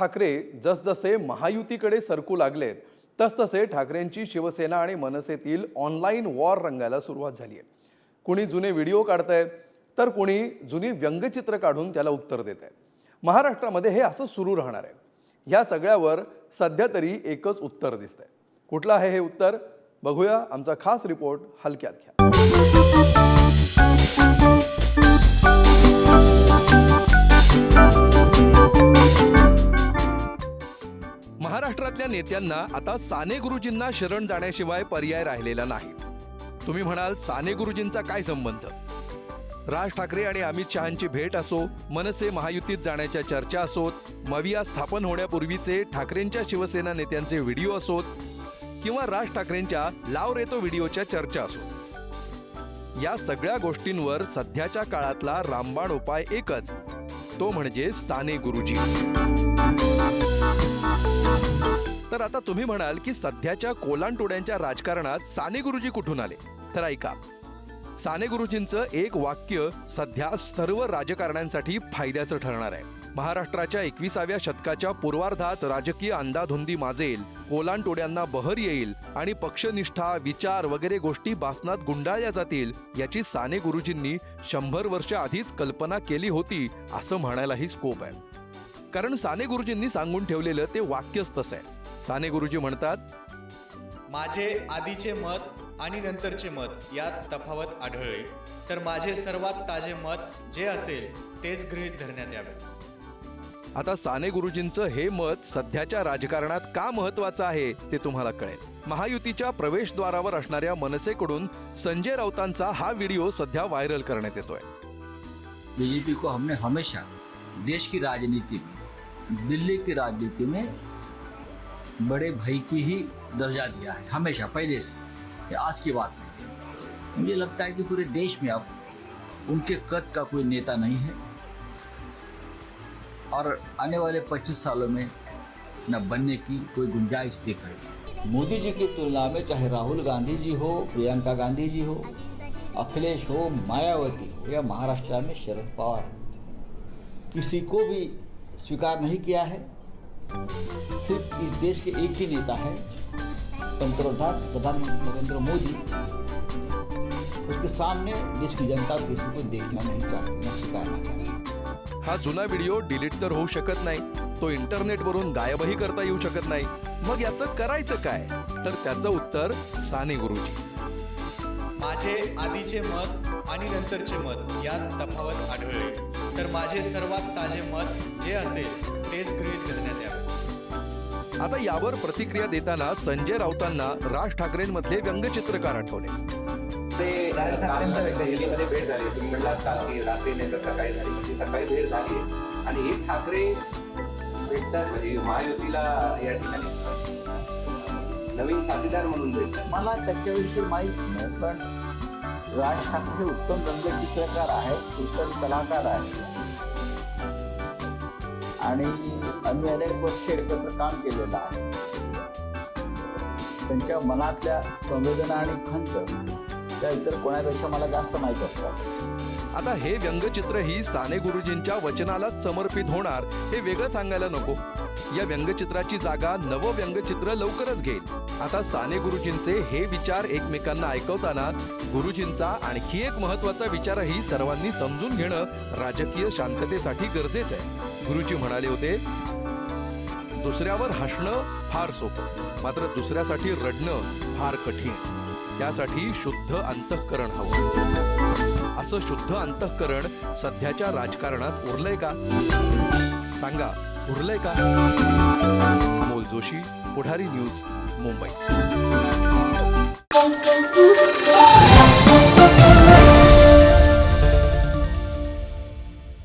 ठाकरे जसजसे महायुतीकडे सरकू लागलेत तसतसे ठाकरेंची शिवसेना आणि मनसेतील ऑनलाईन वॉर रंगायला सुरुवात झाली आहे. कुणी जुने व्हिडिओ काढतंय तर कुणी जुनी व्यंगचित्र काढून त्याला उत्तर देत आहे. महाराष्ट्रामध्ये हे असं सुरू राहणार आहे. या सगळ्यावर सध्या तरी एकच उत्तर दिसतंय. कुठलं आहे हे उत्तर बघूया आमचा खास रिपोर्ट हलक्यात घ्या. महाराष्ट्रातल्या नेत्यांना आता साने गुरुजींना शरण जाण्याशिवाय पर्याय राहिलेला नाही. तुम्ही म्हणाल साने गुरुजींचा काय संबंध? राज ठाकरे आणि अमित शहांची भेट असो, मनसे महायुतीत जाण्याच्या चर्चा असोत, मविया स्थापन होण्यापूर्वीचे ठाकरेंच्या शिवसेना नेत्यांचे व्हिडिओ असोत किंवा राज ठाकरेंच्या लाव रे तो व्हिडिओच्या चर्चा असोत, या सगळ्या गोष्टींवर सध्याच्या काळातला रामबाण उपाय एकच, तो म्हणजे साने गुरुजी. तर आता तुम्ही म्हणाल की सध्याच्या कोलांटोड्यांच्या राजकारणात साने गुरुजी कुठून आले? तर ऐका, साने गुरुजींचं एक वाक्य सध्या सर्व राजकारण्यांसाठी फायद्याचं ठरणार आहे. महाराष्ट्राच्या 21व्या शतकाच्या पूर्वार्धात राजकीय अंधाधुंदी माजेल, कोलांटोड्यांना बहर येईल आणि पक्षनिष्ठा, विचार वगैरे गोष्टी बासनात गुंडाळल्या जातील याची साने गुरुजींनी 100 वर्ष आधीच कल्पना केली होती असं म्हणायलाही स्कोप आहे. कारण साने गुरुजींनी सांगून ठेवलेलं ते वाक्यच तसं आहे. साने गुरुजी म्हणतात, माझे आधीचे मत आणि नंतरचे मत यात तफावत आढळले तर माझे सर्वात ताजे मत जे असेल तेच गृहीत धरण्यात यावे. आता साने गुरुजींचं हे मत सध्याच्या राजकारणात का महत्वाचं आहे ते तुम्हाला कळेल. महायुतीच्या प्रवेशद्वारावर असणाऱ्या मनसेकडून संजय राऊतांचा हा व्हिडिओ सध्या व्हायरल करण्यात येतोय. बीजेपी को हमने हमेशा देश की राजनीति में, दिल्ली की राजनीति में बड़े भाई की ही दर्जा दिया है, हमेशा पहले से. ये आज की बात नहीं. मुझे लगता है कि पूरे देश में अब उनके कद का कोई नेता नहीं है और आने वाले 25 सालों में न बनने की कोई गुंजाइश दिख रही है. मोदी जी की तुलना में चाहे राहुल गांधी जी हो, प्रियंका गांधी जी हो, अखिलेश हो, मायावती हो या महाराष्ट्र में शरद पवार, किसी को भी स्वीकार नहीं किया है. सिर्फ इस देश के एक ही नेता है, प्रधानमंत्री नरेंद्र मोदी. उसके सामने देश की जनता किसी को देखना नहीं चाहती, न स्वीकारना चाहती. हा जुना व्हिडिओ डिलीट तर होऊ शकत नाही, तो इंटरनेटवरून गायबही करता येऊ शकत नाही. मग याचं करायचं काय? तर त्याचं उत्तर साने गुरुजी. माझे आधीचे मत आणि नंतरचे मत यात तफावत आढळले तर माझे सर्वात ताजे मत जे असेल तेच गृहीत धरण्यात यावे. आता यावर प्रतिक्रिया देताना संजय राऊतांना राज ठाकरेंमधले व्यंगचित्रकार आठवले. दिल्लीमध्ये भेट झाली, तुम्ही म्हटलात काल की रात्री नाही तर सकाळी झाली, म्हणजे सकाळी भेट झाली आणि हे ठाकरे भेटतात म्हणजे महायुतीला या ठिकाणी नवीन साथीदार म्हणून भेटतात. मला त्याच्याविषयी माहीत नाही, पण राज ठाकरे उत्तम रंगचित्रकार आहेत, उत्तम कलाकार आहेत आणि आम्ही अनेक वर्ष एकत्र काम केलेलं आहे. त्यांच्या मनातल्या संवेदना आणि खंत त्या इतर कोणापेक्षा मला जास्त माहीत असतात. आता हे व्यंगचित्रही साने गुरुजींच्या वचनालाच समर्पित होणार हे वेगळं सांगायला नको. या व्यंगचित्राची जागा नवं व्यंगचित्र लवकरच घेईल. आता साने गुरुजींचे हे विचार एकमेकांना ऐकवताना गुरुजींचा आणखी एक महत्वाचा विचारही सर्वांनी समजून घेणं राजकीय शांततेसाठी गरजेचं आहे. गुरुजी म्हणाले होते, दुसऱ्यावर हसणं फार सोपं, मात्र दुसऱ्यासाठी रडणं फार कठीण. त्यासाठी शुद्ध अंतःकरण हवं. असं शुद्ध अंतःकरण सध्याच्या राजकारणात उरलंय का? सांगा, उरलंय का? अमोल जोशी, पुढारी न्यूज, मुंबई.